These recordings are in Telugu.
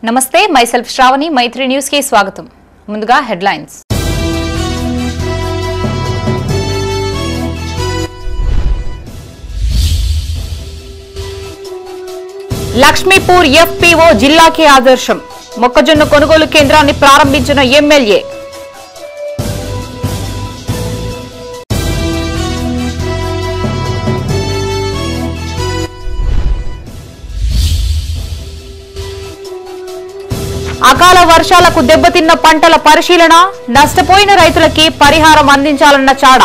నమస్తే మైసెల్ఫ్ శ్రావణి మైత్రి న్యూస్ కి స్వాగతం. ముందుగా హెడ్లైన్స్. లక్ష్మీపూర్ ఎఫ్పీఓ జిల్లాకి ఆదర్శం. మొక్కజొన్న కొనుగోలు కేంద్రాన్ని ప్రారంభించిన ఎమ్మెల్యే. అకాల వర్షాలకు దెబ్బతిన్న పంటల పరిశీలన, నష్టపోయిన రైతులకి పరిహారం అందించాలన్న చాడ.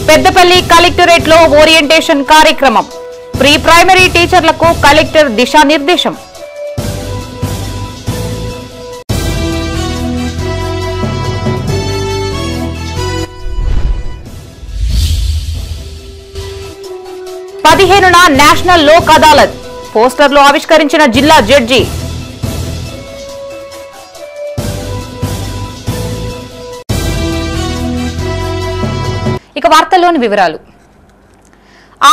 పెద్దపల్లి కలెక్టరేట్ లో ఓరియంటేషన్ కార్యక్రమం. ప్రీ ప్రైమరీ టీచర్లకు కలెక్టర్ దిశానిర్దేశం. నేషనల్ లోక్ అదాలత్ పోస్టర్లు ఆవిష్కరించిన జిల్లా జడ్జి. ఇక వార్తల్లోని వివరాలు.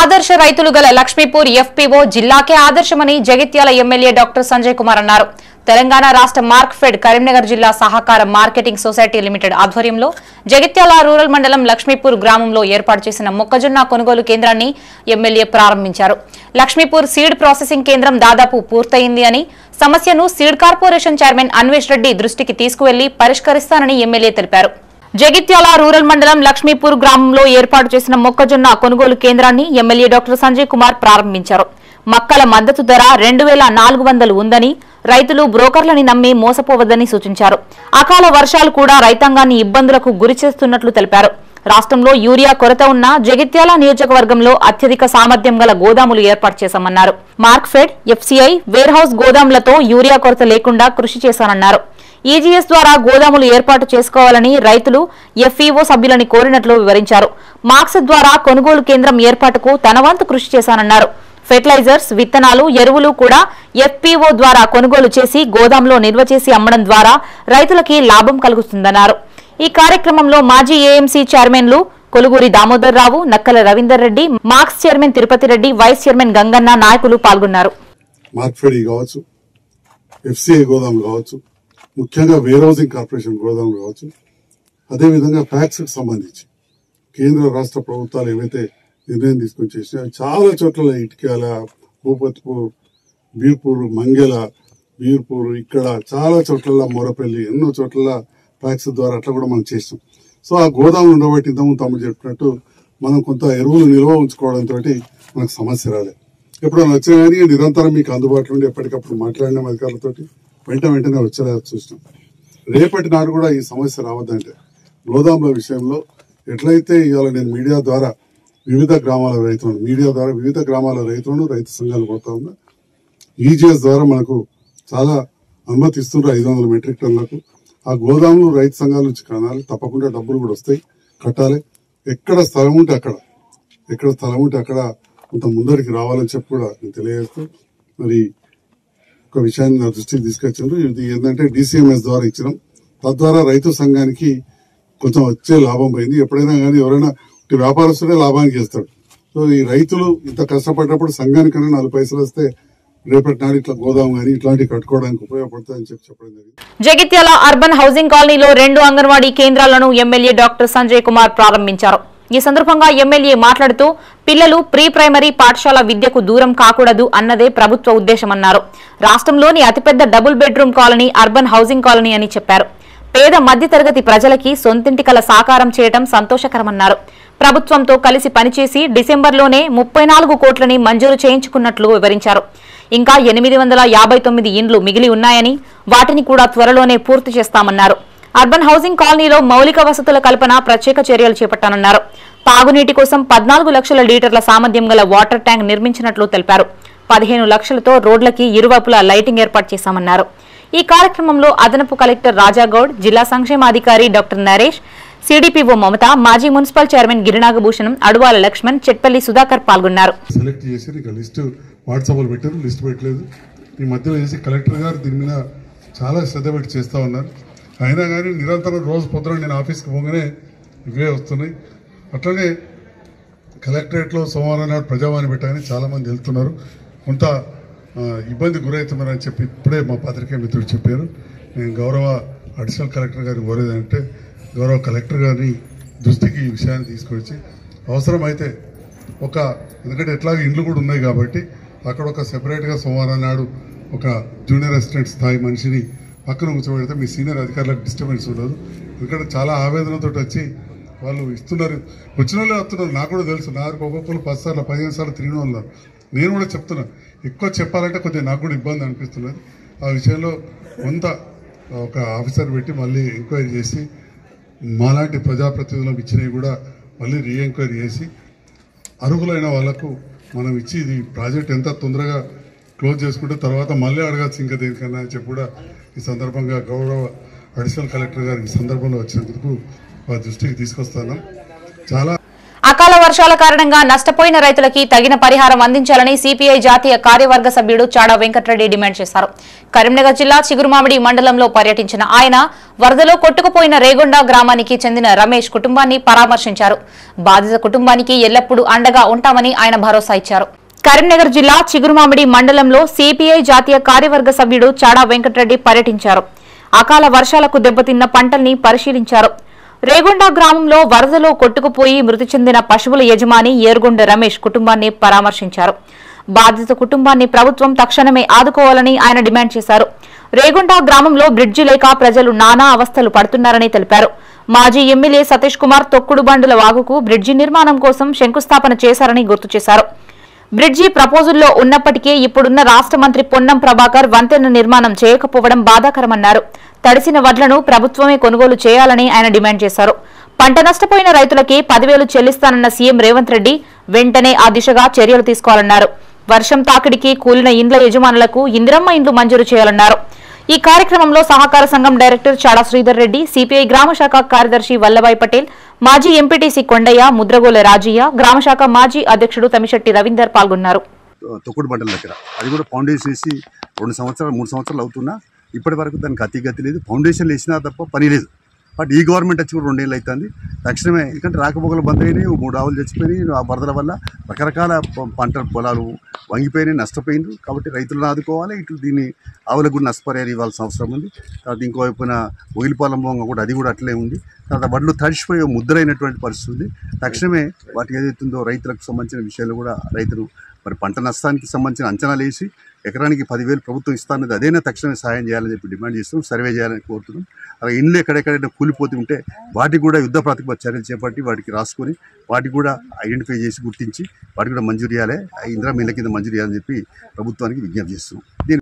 ఆదర్శ రైతులు గల Lakshmipur FPO జిల్లాకే ఆదర్శమని Jagtial MLA doctor Sanjay Kumar అన్నారు. తెలంగాణ రాష్ట్ర మార్క్ఫెడ్ కరీంనగర్ జిల్లా సహకార మార్కెటింగ్ సొసైటీ లిమిటెడ్ ఆధ్వర్యంలో జగిత్యాల రూరల్ మండలం లక్ష్మీపూర్ గ్రామంలో ఏర్పాటు చేసిన మొక్కజొన్న కొనుగోలు కేంద్రాన్ని ఎమ్మెల్యే ప్రారంభించారు. లక్ష్మీపూర్ సీడ్ ప్రాసెసింగ్ కేంద్రం దాదాపు పూర్తయింది అని, సమస్యను seed corporation chairman Anvesh Reddy దృష్టికి తీసుకువెళ్లి పరిష్కరిస్తానని ఎమ్మెల్యే తెలిపారు. జగిత్యాల రూరల్ మండలం లక్ష్మీపూర్ గ్రామంలో ఏర్పాటు చేసిన మొక్కజొన్న కొనుగోలు కేంద్రాన్ని ఎమ్మెల్యే డాక్టర్ సంజయ్ కుమార్ ప్రారంభించారు. మక్కల మద్దతు ధర 2400 ఉందని, రైతులు బ్రోకర్లని నమ్మి మోసపోవద్దని సూచించారు. అకాల వర్షాలు కూడా రైతాంగాన్ని ఇబ్బందులకు గురిచేస్తున్నట్లు తెలిపారు. రాష్ట్రంలో యూరియా కొరత ఉన్న జగిత్యాల నియోజకవర్గంలో అత్యధిక సామర్థ్యం గల గోదాములు ఏర్పాటు చేశామన్నారు. మార్క్ఫెడ్, ఎఫ్సీఐ, వేర్ హౌస్ గోదాములతో యూరియా కొరత లేకుండా కృషి చేశానన్నారు. ఈజీఎస్ ద్వారా గోదాములు ఏర్పాటు చేసుకోవాలని రైతులు ఎఫ్ఈఓ సభ్యులని కోరినట్లు వివరించారు. మార్క్స్ ద్వారా కొనుగోలు కేంద్రం ఏర్పాటుకు తన వంతు కృషి చేశానన్నారు. ఫెర్టిలైజర్స్, విత్తనాలు, ఎరువులు కూడా ఎఫ్పీఓ ద్వారా కొనుగోలు చేసి గోదాంలో నిల్వ చేసి అమ్మడం ద్వారా రైతులకి లాభం కలుగుతుందన్నారు. ఈ కార్యక్రమంలో మాజీ ఏఎంసీ చైర్మన్లు కొలుగూరి దామోదర్ రావు, నక్కల రవీందర్ రెడ్డి, మార్క్స్ chairman Tirupati Reddy, vice chairman Gangana నాయకులు పాల్గొన్నారు. ముఖ్యంగా వేర్ హౌసింగ్ కార్పొరేషన్ గోదాములు కావచ్చు, అదేవిధంగా ప్యాక్స్ కు సంబంధించి కేంద్ర రాష్ట్ర ప్రభుత్వాలు ఏవైతే నిర్ణయం తీసుకొని చేసినా చాలా చోట్ల ఇటుకాల, భూపత్పూర్, బీర్పూర్, మంగెల, బీర్పూర్, ఇక్కడ చాలా చోట్ల మొరపల్లి, ఎన్నో చోట్ల ప్యాక్స్ ద్వారా అట్లా కూడా మనం చేసాం. సో ఆ గోదాములు ఉండబట్టి ఇంతకుముందు తమ్ముడు చెప్పినట్టు మనం కొంత ఎరువులు నిల్వ ఉంచుకోవడంతో మనకు సమస్య రాలేదు. ఎప్పుడైనా వచ్చినా కానీ నిరంతరం మీకు అందుబాటులో ఉండి ఎప్పటికప్పుడు మాట్లాడినాం అధికారులతో, వెంటనే వచ్చేలా చూసినాం. రేపటి నాడు కూడా ఈ సమస్య రావద్దంటే గోదాముల విషయంలో ఎట్లయితే ఇవాళ నేను మీడియా ద్వారా వివిధ గ్రామాల రైతులను రైతు సంఘాలు కొడతా ఉన్నా, ఈజీఎస్ ద్వారా మనకు చాలా అనుమతి ఇస్తున్నారు 500 మెట్రిక్ టన్నులకు. ఆ గోదాములు రైతు సంఘాల నుంచి కనాలి, తప్పకుండా డబ్బులు కూడా వస్తాయి, కట్టాలి. ఎక్కడ స్థలం ఉంటే అక్కడ కొంత ముందరికి రావాలని చెప్పి కూడా నేను తెలియజేస్తూ, మరి ఒక విషయాన్ని నా దృష్టికి తీసుకొచ్చారు. ఇది ఏంటంటే డిసిఎంఎస్ ద్వారా ఇచ్చినాం, తద్వారా రైతు సంఘానికి కొంచెం వచ్చే లాభం పోయింది. ఎప్పుడైనా కానీ ఎవరైనా వ్యాపారస్తుడే లాభానికి చేస్తాడు. సో ఈ రైతులు ఇంత కష్టపడ్డప్పుడు సంఘానికన్నా 4 పైసలు వస్తే రేపటి నాడు ఇట్లా గోదాం కానీ ఇట్లాంటివి కట్టుకోవడానికి ఉపయోగపడుతుందని చెప్పడం జరిగింది. జగిత్యాల అర్బన్ హౌసింగ్ కాలనీలో 2 అంగన్వాడీ కేంద్రాలను ఎమ్మెల్యే డాక్టర్ సంజయ్ కుమార్ ప్రారంభించారు. ఈ సందర్భంగా ఎమ్మెల్యే మాట్లాడుతూ పిల్లలు ప్రీ ప్రైమరీ పాఠశాల విద్యకు దూరం కాకూడదు అన్నదే ప్రభుత్వ ఉద్దేశమన్నారు. రాష్ట్రంలోని అతిపెద్ద double bedroom colony urban housing colony అని చెప్పారు. పేద మధ్యతరగతి ప్రజలకి సొంతింటి కల సాకారం చేయడం సంతోషకరమన్నారు. ప్రభుత్వంతో కలిసి పనిచేసి డిసెంబర్లోనే 34 కోట్లని మంజూరు చేయించుకున్నట్లు వివరించారు. ఇంకా 859 ఇండ్లు మిగిలి ఉన్నాయని, వాటిని కూడా త్వరలోనే పూర్తి చేస్తామన్నారు. అర్బన్ హౌసింగ్ కాలనీలో మౌలిక వసతుల కల్పన ప్రత్యేక చర్యలు చేపట్టానన్నారు. తాగునీటి కోసం 14 లక్షల లీటర్ల సామర్థ్యం గల వాటర్ ట్యాంక్ నిర్మించినట్లు తెలిపారు. 15 లక్షలతో రోడ్లకి ఇరువైపులా లైటింగ్ ఏర్పాటు చేశామన్నారు. ఈ కార్యక్రమంలో అదనపు కలెక్టర్ రాజాగౌడ్, జిల్లా సంక్షేమాధికారి డాక్టర్ నరేష్, సిడిపిఓ మమత, మాజీ మున్సిపల్ చైర్మన్ గిరినాగభూషణం, అడువాల లక్ష్మణ్, చెట్పల్లి సుధాకర్ పాల్గొన్నారు. ఈ మధ్యలో చేసి కలెక్టర్ గారు దీని మీద చాలా శ్రద్ధ పెట్టి చేస్తా ఉన్నారు. అయినా కానీ నిరంతరం రోజు పొద్దున నేను ఆఫీస్కి పోగానే ఇవే వస్తున్నాయి. అట్లనే కలెక్టరేట్లో సోమవారం నాడు ప్రజావాణి పెట్టగానే చాలామంది వెళ్తున్నారు, కొంత ఇబ్బంది గురవుతున్నారని చెప్పి ఇప్పుడే మా పత్రికా మిత్రుడు చెప్పారు. నేను గౌరవ అడిషనల్ కలెక్టర్ గారిని కోరేదంటే గౌరవ కలెక్టర్ గారిని దృష్టికి ఈ విషయాన్ని తీసుకొచ్చి అవసరమైతే ఎందుకంటే ఎట్లాగో ఇండ్లు కూడా ఉన్నాయి కాబట్టి అక్కడ ఒక సెపరేట్గా సోమవారం నాడు ఒక జూనియర్ అసిస్టెంట్ స్థాయి మనిషిని పక్కన కూర్చోబెడితే మీ సీనియర్ అధికారులకు డిస్టర్బెన్స్ ఉండదు. ఎందుకంటే చాలా ఆవేదనతో వచ్చి వాళ్ళు ఇస్తున్నారు, వచ్చిన వాళ్ళే వస్తున్నారు. నాకు కూడా తెలుసు, నాకు ఒక్కొక్కరు 10 సార్లు 15 సార్లు తిరిగిన వాళ్ళు. నేను కూడా చెప్తున్నా, ఎక్కువ చెప్పాలంటే కొంచెం నాకు కూడా ఇబ్బంది అనిపిస్తున్నది. ఆ విషయంలో కొంత ఒక ఆఫీసర్ పెట్టి మళ్ళీ ఎంక్వైరీ చేసి మాలాంటి ప్రజాప్రతినిధులకు ఇచ్చినవి కూడా మళ్ళీ రీఎంక్వైరీ చేసి అర్హులైన వాళ్లకు మనం ఇచ్చి ఇది ప్రాజెక్ట్ ఎంత తొందరగా క్లోజ్ చేసుకుంటే తర్వాత మళ్ళీ అడగచ్చు ఇంకా దేనికన్నా అని చెప్పి కూడా ఈ సందర్భంగా గౌరవ అడిషనల్ కలెక్టర్ గారు ఈ సందర్భంలో వచ్చినందుకు వారి దృష్టికి తీసుకొస్తాను. చాలా అకాల వర్షాల కారణంగా నష్టపోయిన రైతులకి తగిన పరిహారం అందించాలని సిపిఐ జాతీయ కార్యవర్గ సభ్యుడు చాడా వెంకటరెడ్డి డిమాండ్ చేశారు. కరీంనగర్ జిల్లా చిగురుమామిడి మండలంలో పర్యటించిన ఆయన వరదలో కొట్టుకుపోయిన రేగొండ గ్రామానికి చెందిన రమేష్ కుటుంబాన్ని పరామర్శించారు. బాధిత కుటుంబానికి ఎల్లప్పుడూ అండగా ఉంటామని ఆయన భరోసా ఇచ్చారు. కరీంనగర్ జిల్లా చిగురుమామిడి మండలంలో సిపిఐ జాతీయ కార్యవర్గ సభ్యుడు చాడా వెంకటరెడ్డి పర్యటించారు. అకాల వర్షాలకు దెబ్బతిన్న పంటల్ని పరిశీలించారు. రేగొండ గ్రామంలో వరదలో కొట్టుకుపోయి మృతి చెందిన పశువుల యజమాని ఏరుగుండ రమేష్ కుటుంబాన్ని పరామర్శించారు. బాధిత కుటుంబాన్ని ప్రభుత్వం తక్షణమే ఆదుకోవాలని ఆయన డిమాండ్ చేశారు. రేగొండ గ్రామంలో బ్రిడ్జి లేక ప్రజలు నానా అవస్థలు పడుతున్నారని తెలిపారు. మాజీ ఎమ్మెల్యే సతీష్ కుమార్ తొక్కుడు బండుల వాగుకు బ్రిడ్జి నిర్మాణం కోసం శంకుస్థాపన చేశారని గుర్తు చేశారు. బ్రిడ్జి ప్రపోజల్లో ఉన్నప్పటికీ ఇప్పుడున్న రాష్ట్ర మంత్రి పొన్నం ప్రభాకర్ వంతెన నిర్మాణం చేయకపోవడం బాధాకరమన్నారు. తడిసిన వడ్లను ప్రభుత్వమే కొనుగోలు చేయాలని ఆయన డిమాండ్ చేశారు. పంట నష్టపోయిన రైతులకి 10,000 చెల్లిస్తానన్న సీఎం రేవంత్ రెడ్డి వెంటనే ఆ దిశగా చర్యలు తీసుకోవాలన్నారు. వర్షం తాకిడికి కూలిన ఇండ్ల యజమానులకు ఇందిరమ్మ ఇండ్లు మంజూరు చేయాలన్నారు. ఈ కార్యక్రమంలో సహకార సంఘం డైరెక్టర్ చాడా శ్రీధర్ రెడ్డి, సిపిఐ గ్రామ శాఖ కార్యదర్శి వల్లభాయ్ పటేల్, మాజీ ఎంపీటీసీ కొండయ్య, ముద్రగోల రాజయ్య, గ్రామ శాఖ మాజీ అధ్యక్షుడు తమిశెట్టి రవీందర్ పాల్గొన్నారు. తొక్కుడు బండల దగ్గర అది కూడా ఫౌండేషన్ వేసి 2 సంవత్సరాలు 3 సంవత్సరాలు అవుతున్నా ఇప్పటి వరకు దానికి అతిగతి లేదు. ఫౌండేషన్ వేసినా తప్ప పని లేదు. బట్ ఈ గవర్నమెంట్ వచ్చి కూడా 2 ఏళ్ళు అవుతుంది. తక్షణమే ఎందుకంటే రాకపోకలు బంద్ అయినాయి, 3 ఆవులు చచ్చిపోయినాయి. ఆ వరదల వల్ల రకరకాల పంట పొలాలు వంగిపోయినాయి, నష్టపోయినారు. కాబట్టి రైతులను ఆదుకోవాలి. ఇటు దీన్ని ఆవులకు కూడా నష్టపరిహారం ఇవ్వాల్సిన అవసరం ఉంది. తర్వాత ఇంకోవైపున ఒగిలిపాలెం కూడా అది కూడా అట్లే ఉంది. తర్వాత వడ్లు తడిసిపోయే ముద్రైనటువంటి పరిస్థితి ఉంది. తక్షణమే వాటికి ఏదైతుందో రైతులకు సంబంధించిన విషయాలు కూడా రైతులు మరి పంట నష్టానికి సంబంధించిన అంచనాలు వేసి ఎకరానికి 10,000 ప్రభుత్వం ఇస్తానది అదైనా తక్షణమే సహాయం చేయాలని చెప్పి డిమాండ్ చేస్తున్నాం. సర్వే చేయాలని కోరుతున్నాం. అలా ఇండ్లు ఎక్కడెక్కడైనా కూలిపోతూ ఉంటే వాటికి కూడా యుద్ధ ప్రాతిపదిక చర్యలు చేపట్టి వాటికి రాసుకొని వాటికి కూడా ఐడెంటిఫై చేసి గుర్తించి వాటికి కూడా మంజూరు చేయాలి, ఇందిరమ్మ ఇళ్ళ కింద మంజూరు చేయాలని చెప్పి ప్రభుత్వానికి విజ్ఞప్తి చేస్తున్నాం. దీని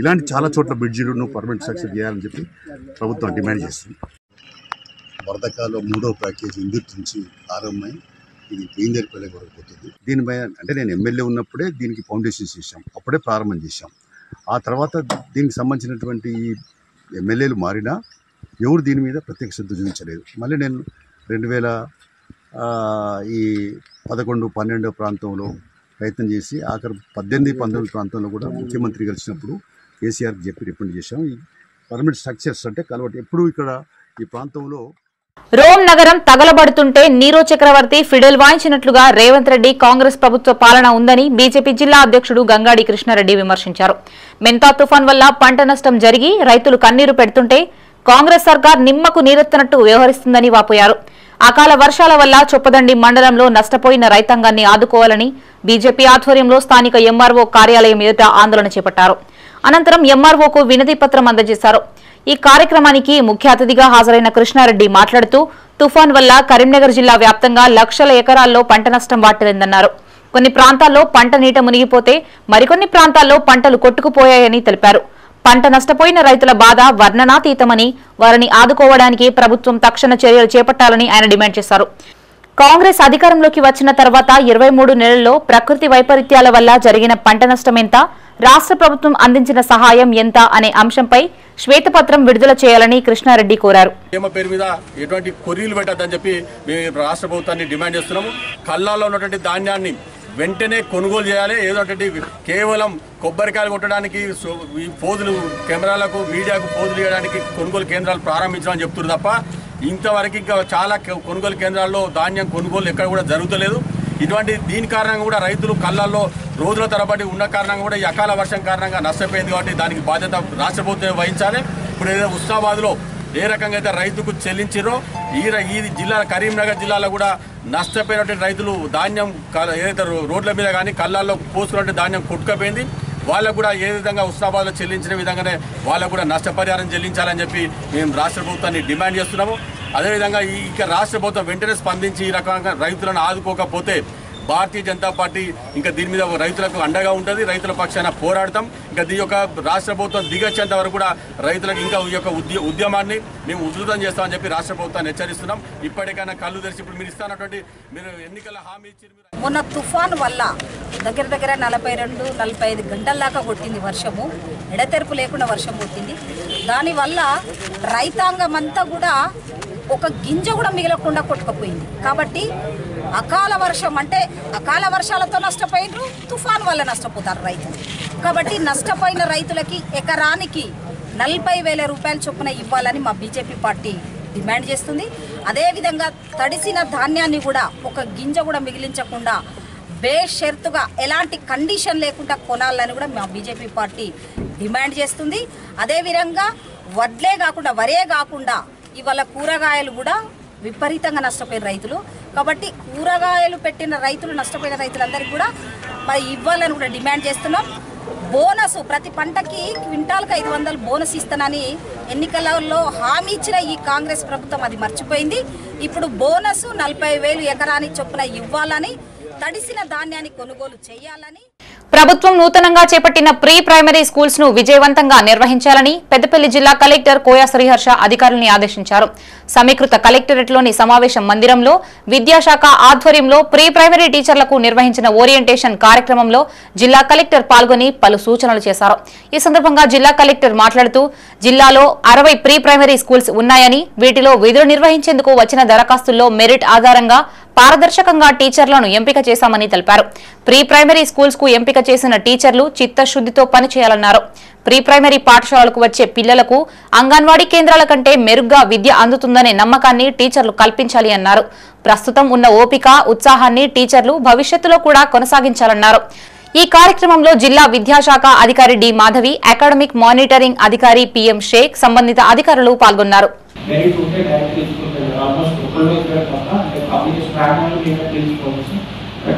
ఇలాంటి చాలా చోట్ల బ్రిడ్జిలను పర్మనెంట్ స్ట్రక్చర్ చేయాలని చెప్పి ప్రభుత్వం డిమాండ్ చేస్తుంది. వరదకాలం 3వ ప్యాకేజ్ ఇందుర్తి నుంచి ఆరంభమై ఇది బేందేరిపల్లి వరకు పోతుంది. దీనిపై అంటే నేను ఎమ్మెల్యే ఉన్నప్పుడే దీనికి ఫౌండేషన్ చేశాం, అప్పుడే ప్రారంభం చేశాం. ఆ తర్వాత దీనికి సంబంధించినటువంటి ఎమ్మెల్యేలు మారినా ఎవరు దీని మీద ప్రత్యేక శ్రద్ధ చూపించలేదు. మళ్ళీ నేను 2011-12 ప్రాంతంలో ప్రయత్నం చేసి ఆఖరి 18-19 ప్రాంతంలో కూడా ముఖ్యమంత్రి కలిసినప్పుడు కేసీఆర్కి చెప్పి రికమెండ్ చేశాం. ఈ పర్మనెంట్ స్ట్రక్చర్స్ అంటే కలవటి ఎప్పుడు ఇక్కడ ఈ ప్రాంతంలో రోమ్ నగరం తగలబడుతుంటే నీరో చక్రవర్తి ఫిడెల్ వాయించినట్లుగా రేవంత్ రెడ్డి కాంగ్రెస్ ప్రభుత్వ పాలన ఉందని బీజేపీ జిల్లా అధ్యక్షుడు గంగాడి కృష్ణారెడ్డి విమర్శించారు. మెంతా తుఫాన్ వల్ల పంట నష్టం జరిగి రైతులు కన్నీరు పెడుతుంటే కాంగ్రెస్ సర్కార్ నిమ్మకు నీరెత్తనట్టు వ్యవహరిస్తుందని వాపోయారు. అకాల వర్షాల వల్ల చొప్పదండి మండలంలో నష్టపోయిన రైతాంగాన్ని ఆదుకోవాలని బీజేపీ ఆధ్వర్యంలో స్థానిక ఎంఆర్ఓ కార్యాలయం ఎదుట ఆందోళన చేపట్టారు. అనంతరం ఎంఆర్ఓకు వినతి పత్రం అందజేశారు. ఈ కార్యక్రమానికి ముఖ్య అతిథిగా హాజరైన కృష్ణారెడ్డి మాట్లాడుతూ తుఫాన్ వల్ల కరీంనగర్ జిల్లా వ్యాప్తంగా లక్షల ఎకరాల్లో పంట నష్టం వాటిల్లిందన్నారు. కొన్ని ప్రాంతాల్లో పంట నీట మునిగిపోతే మరికొన్ని ప్రాంతాల్లో పంటలు కొట్టుకుపోయాయని తెలిపారు. పంట నష్టపోయిన రైతుల బాధ వర్ణనాతీతమని వారిని ఆదుకోవడానికి ప్రభుత్వం తక్షణ చర్యలు చేపట్టాలని ఆయన డిమాండ్ చేశారు. కాంగ్రెస్ అధికారంలోకి వచ్చిన తర్వాత 23 నెలల్లో ప్రకృతి వైపరీత్యాల వల్ల జరిగిన పంట నష్టం ఎంత, రాష్ట్ర ప్రభుత్వం అందించిన సహాయం ఎంత అనే అంశంపై శ్వేతపత్రం విడుదల చేయాలని కృష్ణారెడ్డి కోరారు. పేరు మీద ఎటువంటి కొర్రీలు పెట్టద్దని చెప్పి మేము రాష్ట్ర ప్రభుత్వాన్ని డిమాండ్ చేస్తున్నాము. కళ్ళాల్లో ఉన్నటువంటి ధాన్యాన్ని వెంటనే కొనుగోలు చేయాలి. ఏదోటి కేవలం కొబ్బరికాయలు కొట్టడానికి ఈ పోజులు కెమెరాలకు మీడియాకు పోజులు చేయడానికి కొనుగోలు కేంద్రాలు ప్రారంభించాలని చెప్తున్నారు తప్ప ఇంతవరకు ఇంకా చాలా కొనుగోలు కేంద్రాల్లో ధాన్యం కొనుగోలు ఎక్కడ కూడా జరుగుతలేదు. ఇటువంటి దీని కారణంగా కూడా రైతులు కళ్ళల్లో రోజుల తరబడి ఉన్న కారణంగా కూడా ఈ అకాల వర్షం కారణంగా నష్టపోయింది. కాబట్టి దానికి బాధ్యత రాష్ట్ర ప్రభుత్వం వహించాలి. ఇప్పుడు ఏదైతే హుస్నాబాద్లో ఏ రకంగా అయితే రైతుకు చెల్లించారో ఈ జిల్లా కరీంనగర్ జిల్లాలో కూడా నష్టపోయినటువంటి రైతులు ధాన్యం ఏదైతే రోడ్ల మీద కానీ కళ్ళల్లో పోసుకున్నట్టు ధాన్యం కొట్టుకపోయింది. వాళ్ళకు కూడా ఏ విధంగా హుస్నాబాద్లో చెల్లించిన విధంగానే వాళ్ళకు కూడా నష్టపరిహారం చెల్లించాలని చెప్పి మేము రాష్ట్ర ప్రభుత్వాన్ని డిమాండ్ చేస్తున్నాము. అదేవిధంగా ఇక రాష్ట్ర ప్రభుత్వం వెంటనే స్పందించి ఈ రకంగా రైతులను ఆదుకోకపోతే భారతీయ జనతా పార్టీ ఇంకా దీని మీద రైతులకు అండగా ఉంటుంది. రైతుల పక్షాన పోరాడతాం. ఇంకా దీని యొక్క రాష్ట్ర ప్రభుత్వం దిగొచ్చేంత వరకు కూడా రైతులకు ఇంకా ఈ యొక్క ఉద్యమాన్ని మేము ఉధృతం చేస్తామని చెప్పి రాష్ట్ర ప్రభుత్వాన్ని హెచ్చరిస్తున్నాం. ఇప్పటికైనా కళ్ళు తెరిచి ఇప్పుడు మీరు ఇస్తున్నటువంటి మీరు ఎన్నికల హామీ ఇచ్చి మొన్న తుఫాను వల్ల దగ్గర 42-45 గంటల దాకా కొట్టింది వర్షము. ఎడతెరపు లేకుండా వర్షం కొట్టింది. దానివల్ల రైతాంగం అంతా కూడా ఒక గింజ కూడా మిగలకుండా కొట్టుకుపోయింది. కాబట్టి అకాల వర్షం అంటే అకాల వర్షాలతో నష్టపోయినారు, తుఫాన్ వల్ల నష్టపోతారు రైతులు. కాబట్టి నష్టపోయిన రైతులకి ఎకరానికి 40,000 రూపాయల చొప్పున ఇవ్వాలని మా బీజేపీ పార్టీ డిమాండ్ చేస్తుంది. అదేవిధంగా తడిసిన ధాన్యాన్ని కూడా ఒక గింజ కూడా మిగిలించకుండా బేషరతుగా ఎలాంటి కండిషన్ లేకుండా కొనాలని కూడా మా బీజేపీ పార్టీ డిమాండ్ చేస్తుంది. అదేవిధంగా వడ్లే కాకుండా వరే కాకుండా ఇవాళ కూరగాయలు కూడా విపరీతంగా నష్టపోయిన రైతులు. కాబట్టి కూరగాయలు పెట్టిన రైతులు నష్టపోయిన రైతులందరికీ కూడా మరి ఇవ్వాలని కూడా డిమాండ్ చేస్తున్నాం. బోనస్ ప్రతి పంటకి క్వింటాల్కి 500 బోనస్ ఇస్తానని ఎన్నికలలో హామీ ఇచ్చిన ఈ కాంగ్రెస్ ప్రభుత్వం అది మర్చిపోయింది. ఇప్పుడు బోనస్ 40,000 ఎకరానికి చొప్పున ఇవ్వాలని, తడిసిన ధాన్యాన్ని కొనుగోలు చేయాలని ప్రభుత్వం నూతనంగా చేపట్టిన ప్రీ ప్రైమరీ స్కూల్స్ ను విజయవంతంగా నిర్వహించాలని పెద్దపల్లి జిల్లా కలెక్టర్ కోయ శ్రీహర్ష అధికారులను ఆదేశించారు. సమీకృత కలెక్టరేట్లోని సమావేశ మందిరంలో విద్యాశాఖ ఆధ్వర్యంలో ప్రీ ప్రైమరీ టీచర్లకు నిర్వహించిన ఓరియంటేషన్ కార్యక్రమంలో జిల్లా కలెక్టర్ పాల్గొని పలు సూచనలు చేశారు. ఈ సందర్భంగా జిల్లా కలెక్టర్ మాట్లాడుతూ జిల్లాలో 60 ప్రీ ప్రైమరీ స్కూల్స్ ఉన్నాయని, వీటిలో విధులు నిర్వహించేందుకు వచ్చిన దరఖాస్తుల్లో మెరిట్ ఆధారంగా పారదర్శకంగా టీచర్లను ఎంపిక చేశామని తెలిపారు. ప్రీ ప్రైమరీ స్కూల్స్ కు ఎంపిక చేసిన టీచర్లు చిత్తశుద్దితో పనిచేయాలన్నారు. ప్రీ ప్రైమరీ పాఠశాలలకు వచ్చే పిల్లలకు అంగన్వాడీ కేంద్రాల కంటే మెరుగ్గా విద్య అందుతుందనే నమ్మకాన్ని టీచర్లు కల్పించాలి అన్నారు. ప్రస్తుతం ఉన్న ఓపిక, ఉత్సాహాన్ని టీచర్లు భవిష్యత్తులో కూడా కొనసాగించాలన్నారు. ఈ కార్యక్రమంలో జిల్లా విద్యాశాఖ అధికారి డి మాధవి, అకాడమిక్ మానిటరింగ్ అధికారి పిఎం షేక్, సంబంధిత అధికారులు పాల్గొన్నారు.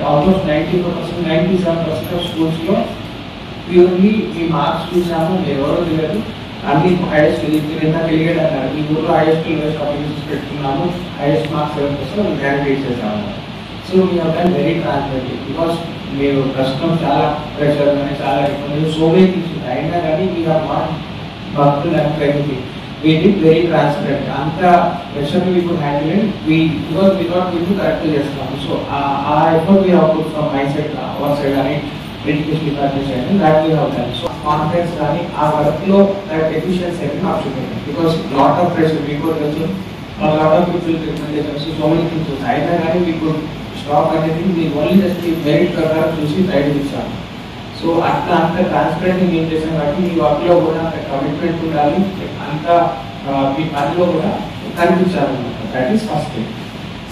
almost 97% of schools లో ప్యూర్లీ ఈ మార్క్స్ చూసాము. ఎవరో తెలియదు, అన్ని హైయెస్ట్ తెలియదు అన్నారు. ఈ ఊళ్ళో హైయెస్ట్ కాంపిటీషన్స్ పెట్టుకున్నాము, హైయెస్ట్ మార్క్స్ ఎవరికి వస్తే వాళ్ళు గ్రాడ్యుయేట్ చేసాము. So we have done very transparently. Because మీరు ప్రస్తుతం చాలా ప్రెషర్ కానీ చాలా సో మెనీ థింగ్స్ అయినా కానీ వీ హ్యావ్ నాట్ భక్తులు and primary. We did very transparent. Anta pressure we could handle it. Because we got into correct చేస్తాము. So our effort we have put from my side, our side and education department side, and that we have done. So confidence కానీ ఆ వర్క్ లో that efficiency అనేది option. Because lot of pressure we could also a lot of people recommendations, so many things. అయినా కానీ we could stop anything. We only just merit ప్రకారం చూసి రైడ్ ఇచ్చాము. సో అంత ట్రాన్స్పరెంట్ ఏం చేసాం కాబట్టి మీ వర్క్ లో కూడా అంత కమిట్మెంట్ ఉండాలి, అంత మీ పనిలో కూడా కనిపించాలన్నమాట. That is first thing.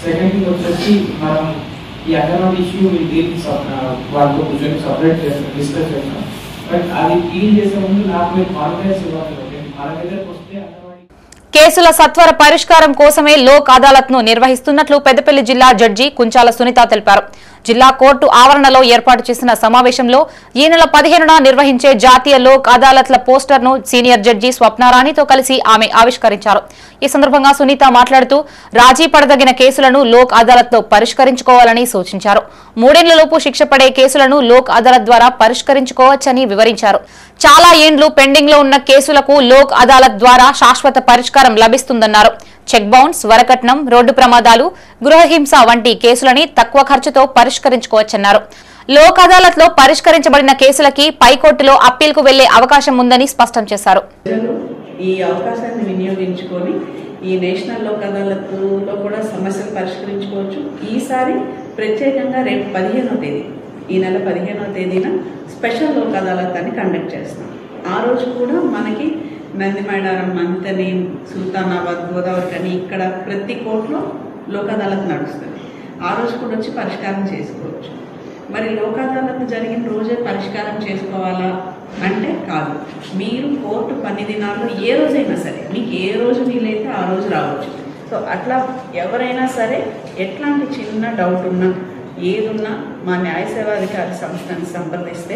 Second thing వచ్చేసి మనం ఈ అంగన్వాడీ ఇష్యూ వాళ్ళతో కూర్చొని సపరేట్ చేస్తాం, డిస్కస్ చేస్తాం. బట్ అది డీల్ చేసే ముందు నాకు మీరు కాన్ఫిడెన్స్ ఇవ్వాలి. మన దగ్గరకు వస్తే కేసుల సత్వర పరిష్కారం కోసమే లోక్ అదాలత్ ను నిర్వహిస్తున్నట్లు పెద్దపల్లి జిల్లా జడ్జి కుంచాల సునీత తెలిపారు. జిల్లా కోర్టు ఆవరణలో ఏర్పాటు చేసిన సమావేశంలో ఈ నెల 15న నిర్వహించే జాతీయ లోక్ అదాలత్ల పోస్టర్ ను సీనియర్ జడ్జి స్వప్నారాణితో కలిసి ఆమె ఆవిష్కరించారు. ఈ సందర్భంగా సునీత మాట్లాడుతూ రాజీ పడదగిన కేసులను లోక్ అదాలత్ లో పరిష్కరించుకోవాలని సూచించారు. 3 ఏళ్లలోపు శిక్ష పడే కేసులను లోక్ అదాలత్ ద్వారా పరిష్కరించుకోవచ్చని వివరించారు. చాలా ఏండ్లు పెండింగ్ లో ఉన్న కేసులకు లోక్ అదాలత్ ద్వారా శాశ్వత పరిష్కారం లభిస్తుందన్నారు. చెక్ బౌన్స్, వరకట్నం, రోడ్డు ప్రమాదాలు, గృహహింస వంటి కేసులని తక్కువ ఖర్చుతో పరిష్కరించుకోవచ్చన్నారు. లోక్ అదాలత్ లో పరిష్కరించబడిన కేసులకి పైకోర్టులో అప్పీల్కు వెళ్లే అవకాశం ఉందని స్పష్టం చేశారు. ఈ అవకాశాన్ని వినియోగించుకొని ఈ నేషనల్ లోక్ అదాలత్లో కూడా సమస్యలు పరిష్కరించుకోవచ్చు. ఈసారి ప్రత్యేకంగా రేపు 15వ తేదీ ఈ నెల 15వ తేదీన స్పెషల్ లోక్ అదాలత్ అని కండక్ట్ చేస్తాం. ఆ రోజు కూడా మనకి నందిమైడారం, మంతని, సుల్తానాబాద్, గోదావరి కానీ ఇక్కడ ప్రతి కోర్టులో లోక్ అదాలత్ నడుస్తుంది. ఆ రోజు కూడా వచ్చి పరిష్కారం చేసుకోవచ్చు. మరి లోక్ అదాలత్ జరిగిన రోజే పరిష్కారం చేసుకోవాలా అంటే కాదు. మీరు కోర్టు 10 దినాల్లో ఏ రోజైనా సరే మీకు ఏ రోజు వీలైతే ఆ రోజు రావచ్చు. సో అట్లా ఎవరైనా సరే ఎట్లాంటి చిన్న డౌట్ ఉన్నా ఏదున్నా మా న్యాయ సేవాధికారి సంస్థని సంప్రదిస్తే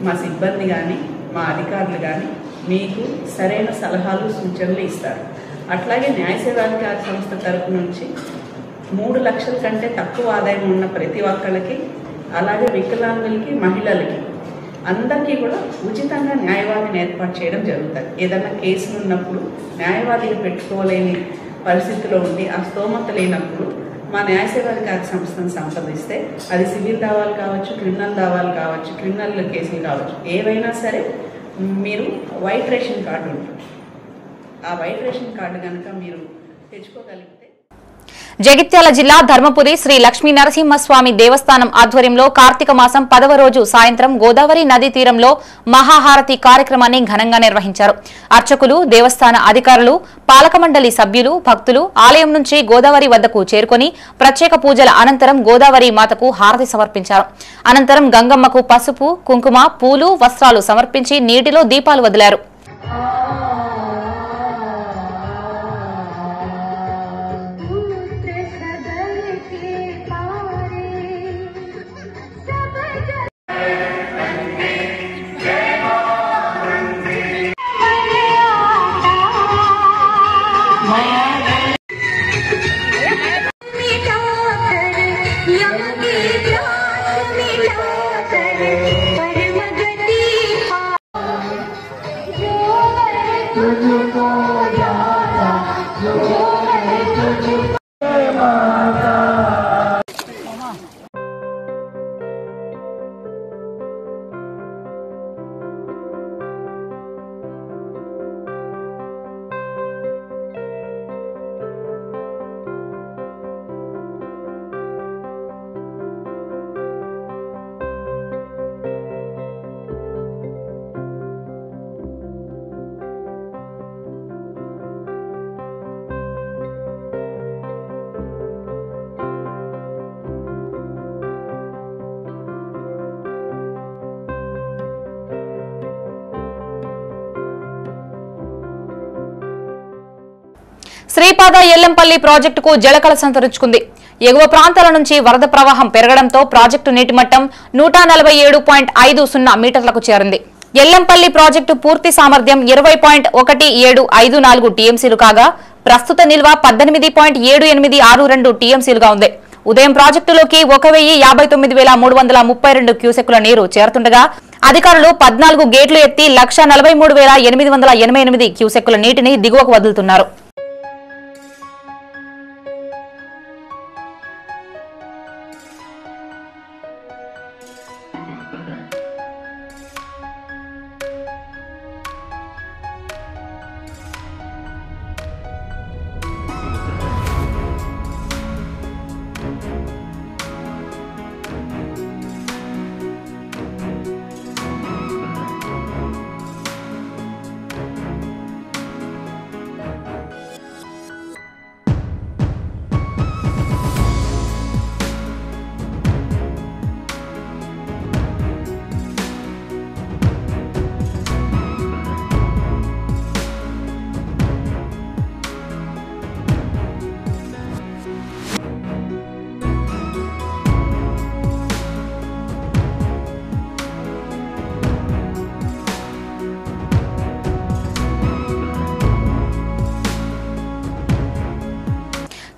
మా సిబ్బంది కానీ మా అధికారులు కానీ మీకు సరైన సలహాలు సూచనలు ఇస్తారు. అట్లాగే న్యాయ సేవాధికారి సంస్థ తరపు నుంచి 3 లక్షల కంటే తక్కువ ఆదాయం ఉన్న ప్రతి ఒక్కళ్ళకి, అలాగే వికలాంగులకి, మహిళలకి అందరికీ కూడా ఉచితంగా న్యాయవాదిని ఏర్పాటు చేయడం జరుగుతుంది. ఏదన్నా కేసులు ఉన్నప్పుడు న్యాయవాదిని పెట్టుకోలేని పరిస్థితిలో ఉండి ఆ స్తోమత లేనప్పుడు మా న్యాయ సేవాధికారి సంస్థను సంప్రదిస్తే అది సివిల్ దావాలు కావచ్చు, క్రిమినల్ దావాలు కావచ్చు, క్రిమినల్ కేసులు కావచ్చు, ఏవైనా సరే మీరు వైట్ రేషన్ కార్డు ఉంటుంది. ఆ వైట్ రేషన్ కార్డు కనుక మీరు తెచ్చుకోగలిగితే. జగిత్యాల జిల్లా ధర్మపురి శ్రీ లక్ష్మీ నరసింహస్వామి దేవస్థానం ఆధ్వర్యంలో కార్తీక మాసం 10వ రోజు సాయంత్రం గోదావరి నదీ తీరంలో మహాహారతి కార్యక్రమాన్ని ఘనంగా నిర్వహించారు. అర్చకులు, దేవస్థాన అధికారులు, పాలక మండలి సభ్యులు, భక్తులు ఆలయం నుంచి గోదావరి వద్దకు చేరుకుని ప్రత్యేక పూజల అనంతరం గోదావరి మాతకు హారతి సమర్పించారు. అనంతరం గంగమ్మకు పసుపు, కుంకుమ, పూలు, వస్త్రాలు సమర్పించి నీటిలో దీపాలు వదిలారు. శ్రీపాద ఎల్లంపల్లి ప్రాజెక్టుకు జలకళసం తెరుచుకుంది. ఎగువ ప్రాంతాల నుంచి వరద ప్రవాహం పెరగడంతో ప్రాజెక్టు నీటి మట్టం 147.50 మీటర్లకు చేరింది. ఎల్లంపల్లి ప్రాజెక్టు పూర్తి సామర్థ్యం 20.1754 టీఎంసీలు కాగా ప్రస్తుత నిల్వ 18.7862 టీఎంసీలుగా ఉంది. ఉదయం ప్రాజెక్టులోకి 1,59,332 క్యూసెక్కుల నీరు చేరుతుండగా అధికారులు 14 గేట్లు ఎత్తి 1,43,888 క్యూసెక్కుల నీటిని దిగువకు వదులుతున్నారు.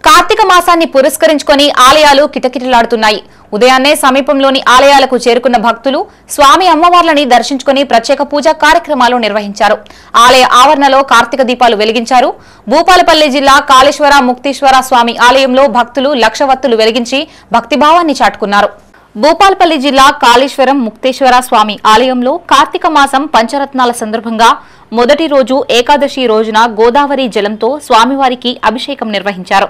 కార్తీక మాసాన్ని పురస్కరించుకొని ఆలయాలు కిటకిటలాడుతున్నాయి. ఉదయాన్నే సమీపంలోని ఆలయాలకు చేరుకున్న భక్తులు స్వామి అమ్మవార్లని దర్శించుకుని ప్రత్యేక పూజా కార్యక్రమాలు నిర్వహించారు. ఆలయ ఆవరణలో కార్తీక దీపాలు వెలిగించారు. భూపాలపల్లి జిల్లా కాళేశ్వర ముక్తీశ్వర స్వామి ఆలయంలో భక్తులు లక్షవత్తులు వెలిగించి భక్తిభావాన్ని చాటుకున్నారు. భూపాలపల్లి జిల్లా కాళేశ్వరం ముక్తేశ్వర స్వామి ఆలయంలో కార్తీక మాసం పంచరత్నాల సందర్భంగా మొదటి రోజు ఏకాదశి రోజున గోదావరి జలంతో స్వామివారికి అభిషేకం నిర్వహించారు.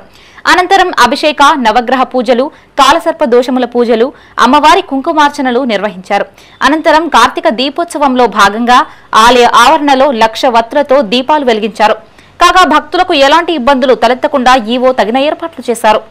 అనంతరం అభిషేక, నవగ్రహ పూజలు, కాలసర్ప దోషముల పూజలు, అమ్మవారి కుంకుమార్చనలు నిర్వహించారు. అనంతరం కార్తీక దీపోత్సవంలో భాగంగా ఆలయ ఆవరణలో 1,00,000 వత్తులతో దీపాలు వెలిగించారు. కాగా భక్తులకు ఎలాంటి ఇబ్బందులు తలెత్తకుండా ఈవో తగిన ఏర్పాట్లు చేశారు.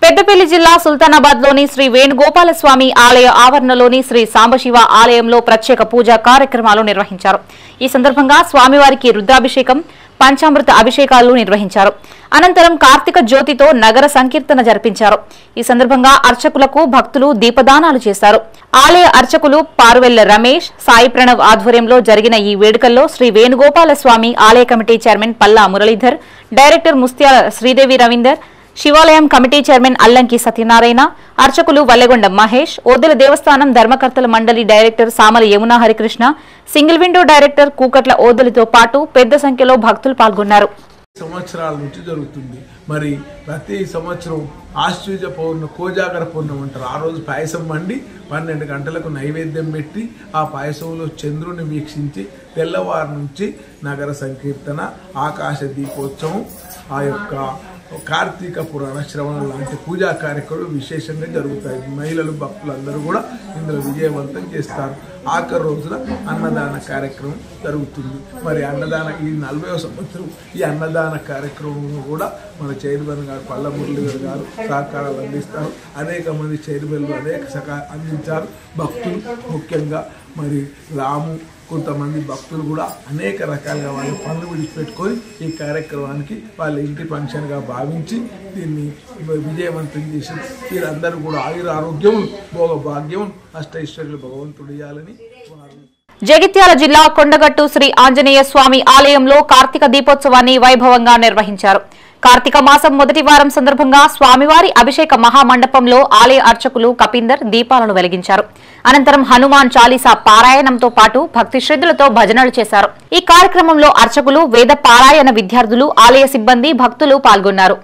పెద్దపల్లి జిల్లా సుల్తానాబాద్ లోని శ్రీ వేణుగోపాలస్వామి ఆలయ ఆవరణలోని శ్రీ సాంబశివ ఆలయంలో ప్రత్యేక పూజా కార్యక్రమాలు నిర్వహించారు. ఈ సందర్భంగా స్వామివారికి రుద్రాభిషేకం, పంచామృత అభిషేకాలు నిర్వహించారు. అనంతరం కార్తీక జ్యోతితో నగర సంకీర్తన జరిపించారు. ఈ సందర్భంగా అర్చకులకు భక్తులు దీపదానాలు చేశారు. ఆలయ అర్చకులు పారువెల్ల రమేష్, సాయి ప్రణవ్ ఆధ్వర్యంలో జరిగిన ఈ వేడుకల్లో శ్రీ వేణుగోపాలస్వామి ఆలయ committee chairman Palla Muralidhar, director Mustyala Sridevi Ravinder, శివాలయం కమిటీ చైర్మన్ అల్లంకి సత్యనారాయణ, అర్చకులు వల్లెగొండ మహేష్, ఓదెల దేవస్థానం ధర్మకర్తల మండలి director Samala Yamuna Harikrishna, single window director Kukatla ఓదెలతో పాటు పెద్ద సంఖ్యలో భక్తులు పాల్గొన్నారు. సంవత్సరాల నుంచి జరుగుతుంది. మరి ప్రతి సంవత్సరం ఆశ్వయుజ పౌర్ణమి, కోజాగర పౌర్ణమి అంటారు. ఆ రోజు పాయసం వండి 12 గంటలకు నైవేద్యం పెట్టి ఆ పాయసంలో చంద్రుని వీక్షించి తెల్లవారు నుంచి నగర సంకీర్తన, ఆకాశ దీపోత్సవం, ఆ యొక్క కార్తీక పురాణ శ్రవణం లాంటి పూజా కార్యక్రమాలు విశేషంగా జరుగుతాయి. మహిళలు, భక్తులందరూ కూడా ఇందులో విజయవంతం చేస్తారు. ఆఖరి రోజున అన్నదాన కార్యక్రమం జరుగుతుంది. మరి అన్నదాన ఈ 40వ సంవత్సరం ఈ అన్నదాన కార్యక్రమంలో కూడా మన చైర్మన్ గారు పల్ల మురళీధర్ గారు సహకారాలు అందిస్తారు. అనేక మంది చైర్మన్లు అనేక అందించారు. భక్తులు ముఖ్యంగా మరి రాము, కొంతమంది భక్తులు కూడా అనేక రకాలుగా వాళ్ళ పనులు విడిచిపెట్టుకొని ఈ కార్యక్రమానికి వాళ్ళ ఇంటి ఫంక్షన్గా భావించి దీన్ని విజయవంతం చేసి వీరందరూ కూడా ఆయుర ఆరోగ్యం, భోగ భాగ్యం, అష్టైశ్వర్యులు భగవంతుడు ఇవ్వాలని. జగిత్యాల జిల్లా కొండగట్టు శ్రీ ఆంజనేయ స్వామి ఆలయంలో కార్తీక దీపోత్సవాన్ని వైభవంగా నిర్వహించారు. కార్తీక మాసం మొదటి వారం సందర్భంగా స్వామివారి అభిషేక మహామండపంలో ఆలయ అర్చకులు కపీందర్ దీపాలను వెలిగించారు. అనంతరం హనుమాన్ చాలీసా పారాయణంతో పాటు భక్తి శ్రద్ధలతో భజనలు చేశారు. ఈ కార్యక్రమంలో అర్చకులు, వేద పారాయణ విద్యార్థులు, ఆలయ సిబ్బంది, భక్తులు పాల్గొన్నారు.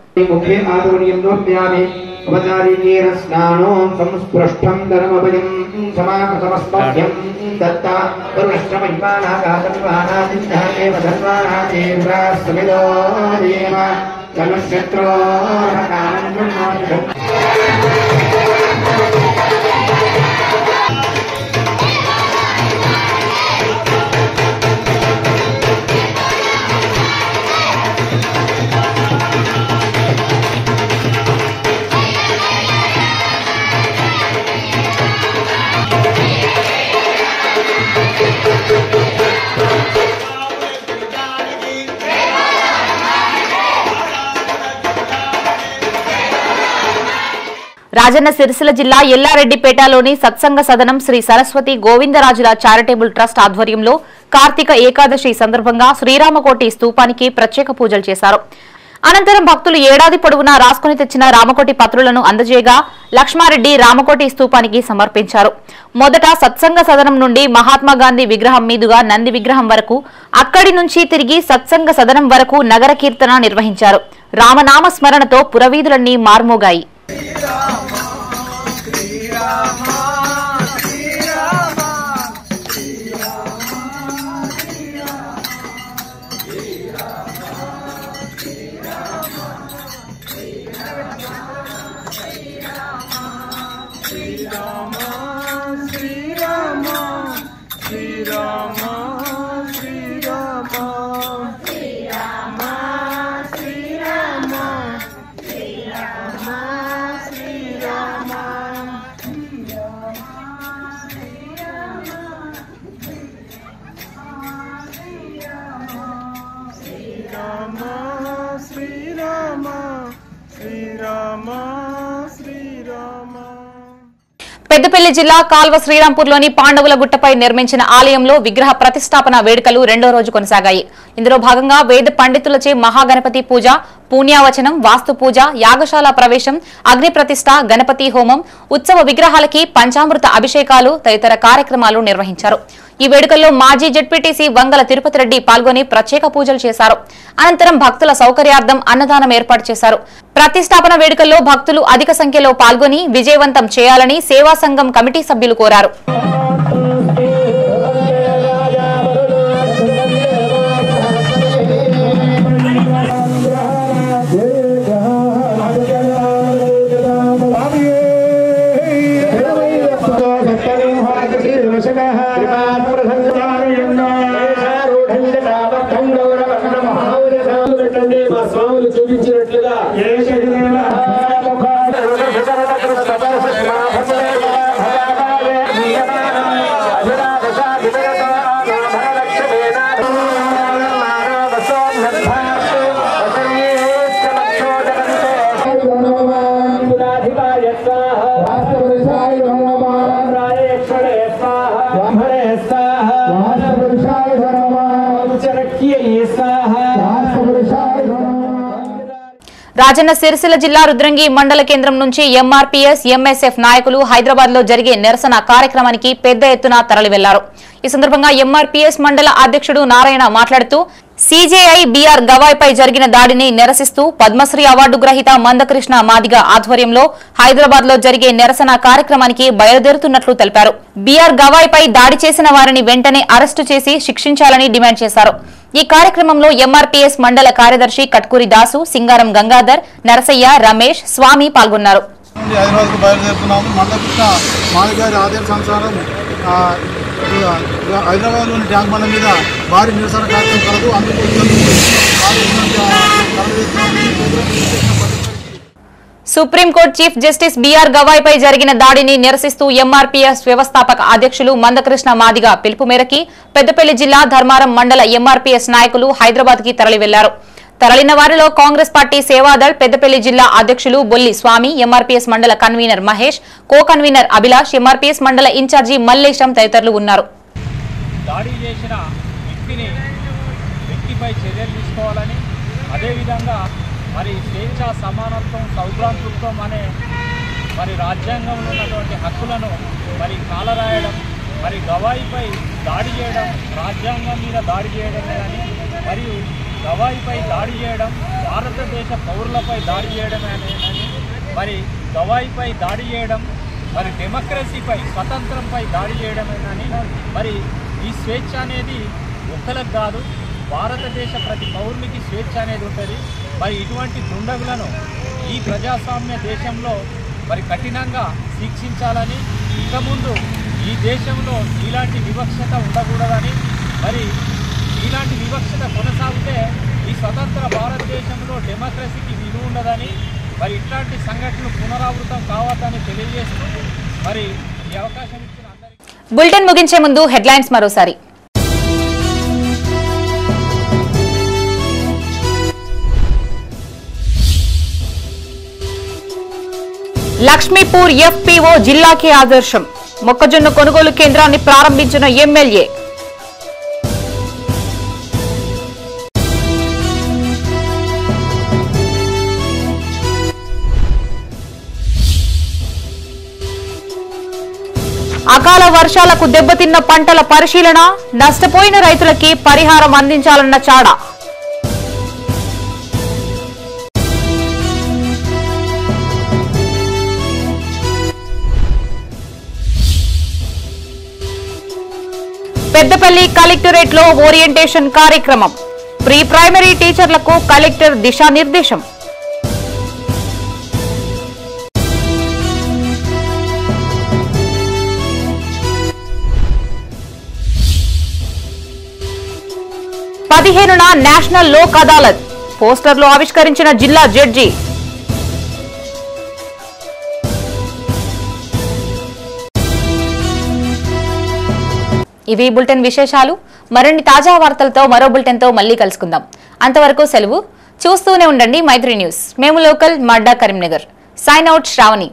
రాజన్న సిరిసిల్ల జిల్లా ఎల్లారెడ్డిపేటలోని సత్సంగ సదనం శ్రీ సరస్వతి గోవిందరాజుల చారిటబుల్ ట్రస్ట్ ఆధ్వర్యంలో కార్తీక ఏకాదశి సందర్భంగా శ్రీరామకోటి స్తూపానికి ప్రత్యేక పూజలు చేశారు. అనంతరం భక్తులు ఏడాది పొడవునా రాసుకుని తెచ్చిన రామకోటి పత్రులను అందజేయగా లక్ష్మారెడ్డి రామకోటి స్తూపానికి సమర్పించారు. మొదట సత్సంగ సదనం నుండి మహాత్మాగాంధీ విగ్రహం మీదుగా నంది విగ్రహం వరకు, అక్కడి నుంచి తిరిగి సత్సంగ సదనం వరకు నగర కీర్తన నిర్వహించారు. రామనామ స్మరణతో పురవీధులన్నీ మార్మోగాయి. శ్రీరామ పెద్దపల్లి జిల్లా కాల్వ శ్రీరాంపూర్లోని పాండవుల గుట్టపై నిర్మించిన ఆలయంలో విగ్రహ ప్రతిష్టాపన వేడుకలు రెండో రోజు కొనసాగాయి. ఇందులో భాగంగా వేద పండితులచే మహాగణపతి పూజ, పుణ్యావచనం, వాస్తు పూజ, యాగశాల ప్రవేశం, అగ్ని ప్రతిష్ఠ, గణపతి హోమం, ఉత్సవ విగ్రహాలకి పంచామృత అభిషేకాలు తదితర కార్యక్రమాలు నిర్వహించారు. ఈ వేడుకల్లో మాజీ జెడ్పీటీసీ వంగల తిరుపతి రెడ్డి పాల్గొని ప్రత్యేక పూజలు చేశారు. అనంతరం భక్తుల సౌకర్యార్థం అన్నదానం ఏర్పాటు చేశారు. ప్రతిష్టాపన వేడుకల్లో భక్తులు అధిక సంఖ్యలో పాల్గొని విజయవంతం చేయాలని సేవా సంఘం కమిటీ సభ్యులు కోరారు. చూపించినట్లుగా రాజన్న సిరిసిల్ల జిల్లా రుద్రంగి మండల కేంద్రం నుంచి ఎంఆర్పీఎస్, ఎంఎస్ఎఫ్ నాయకులు హైదరాబాద్ లో జరిగే నిరసన కార్యక్రమానికి పెద్ద ఎత్తున తరలి వెళ్లారు. ఈ సందర్భంగా ఎంఆర్పీఎస్ మండల అధ్యక్షుడు నారాయణ మాట్లాడుతూ సీజేఐ బీఆర్ గవాయ్పై జరిగిన దాడిని నిరసిస్తూ పద్మశ్రీ అవార్డు గ్రహీత మందకృష్ణ మాదిగ ఆధ్వర్యంలో హైదరాబాద్ లో జరిగే నిరసన కార్యక్రమానికి బయలుదేరుతున్నట్లు తెలిపారు. బీఆర్ గవాయ్పై దాడి చేసిన వారిని వెంటనే అరెస్టు చేసి శిక్షించాలని డిమాండ్ చేశారు. ఈ కార్యక్రమంలో ఎంఆర్పీఎస్ మండల కార్యదర్శి కట్కూరి దాసు, సింగారం గంగాధర్, నరసయ్య, రమేష్, స్వామి పాల్గొన్నారు. హైదరాబాద్కు బయలుదేరుతున్నాము. మందకృష్ణ మాదిగ గారి ఆదేశానుసారం హైదరాబాద్లోని ట్యాంక్ బండ మీద భారీ నిరసన కార్యక్రమం కలదు. అందుకు సుప్రీంకోర్టు చీఫ్ జస్టిస్ బీఆర్ గవాయ్పై జరిగిన దాడిని నిరసిస్తూ ఎంఆర్పీఎస్ వ్యవస్థాపక అధ్యక్షులు మందకృష్ణ మాదిగ పిలుపు మేరకి పెద్దపల్లి జిల్లా ధర్మారం మండల ఎంఆర్పీఎస్ నాయకులు హైదరాబాద్ కి తరలి వెళ్లారు. తరలిన వారిలో కాంగ్రెస్ పార్టీ సేవాదళ్ పెద్దపల్లి జిల్లా అధ్యక్షులు బొల్లి స్వామి, ఎంఆర్పీఎస్ మండల convener Mahesh, co convener Abhilash, MRPS మండల ఇన్ఛార్జి మల్లేశం తదితరులు ఉన్నారు. దాడి చేసిన వ్యక్తిపై చర్యలు తీసుకోవాలని, అదేవిధంగా మరి స్వేచ్ఛ, సమానత్వం, సౌభ్రాతృత్వం అనే మరి రాజ్యాంగంలో ఉన్నటువంటి హక్కులను మరి కాలరాయడం, మరి గవాయిపై దాడి చేయడం, రాజ్యాంగం మీద దాడి చేయడం కానీ, మరియు గవాయిపై దాడి చేయడం, భారతదేశ పౌరులపై దాడి చేయడమే అని, మరి గవాయిపై దాడి చేయడం, మరి డెమోక్రసీపై, స్వతంత్రంపై దాడి చేయడమే కానీ, మరి ఈ స్వేచ్ఛ అనేది ఒక్కలకు కాదు, భారతదేశ ప్రతి పౌరునికి స్వేచ్ఛ అనేది ఉంటుంది. మరి ఇటువంటి దుండగులను ఈ ప్రజాస్వామ్య దేశంలో మరి కఠినంగా శిక్షించాలని, ఇక ముందు ఈ దేశంలో ఇలాంటి వివక్షత ఉండకూడదని, మరి ఇలాంటి వివక్షత కొనసాగితే ఈ స్వతంత్ర భారతదేశంలో డెమోక్రసీకి విలువ ఉండదని, మరి ఇట్లాంటి సంఘటనలు పునరావృతం కావద్దని తెలియజేస్తూ మరి ఈ అవకాశం ఇచ్చిన అందరికీ. బులెటిన్ ముగించే ముందు హెడ్లైన్స్ మరోసారి. లక్ష్మీపూర్ ఎఫ్పీఓ జిల్లాకే ఆదర్శం, మొక్కజొన్న కొనుగోలు కేంద్రాన్ని ప్రారంభించిన ఎమ్మెల్యే. అకాల వర్షాలకు దెబ్బతిన్న పంటల పరిశీలన, నష్టపోయిన రైతులకి పరిహారం అందించాలన్న చాడ. పెద్దపల్లి కలెక్టరేట్ లో ఓరియంటేషన్ కార్యక్రమం, ప్రీ ప్రైమరీ టీచర్లకు కలెక్టర్ దిశానిర్దేశం. నేషనల్ లోక్ అదాలత్ పోస్టర్లు ఆవిష్కరించిన జిల్లా జడ్జి. ఇవి బులెటిన్ విశేషాలు. మరిన్ని తాజా వార్తలతో మరో బులెటిన్ తో మళ్ళీ కలుసుకుందాం. అంతవరకు సెలవు. చూస్తూనే ఉండండి మైత్రి న్యూస్. మేము లోకల్, మడ్డా, కరీంనగర్. Sign out Shravani.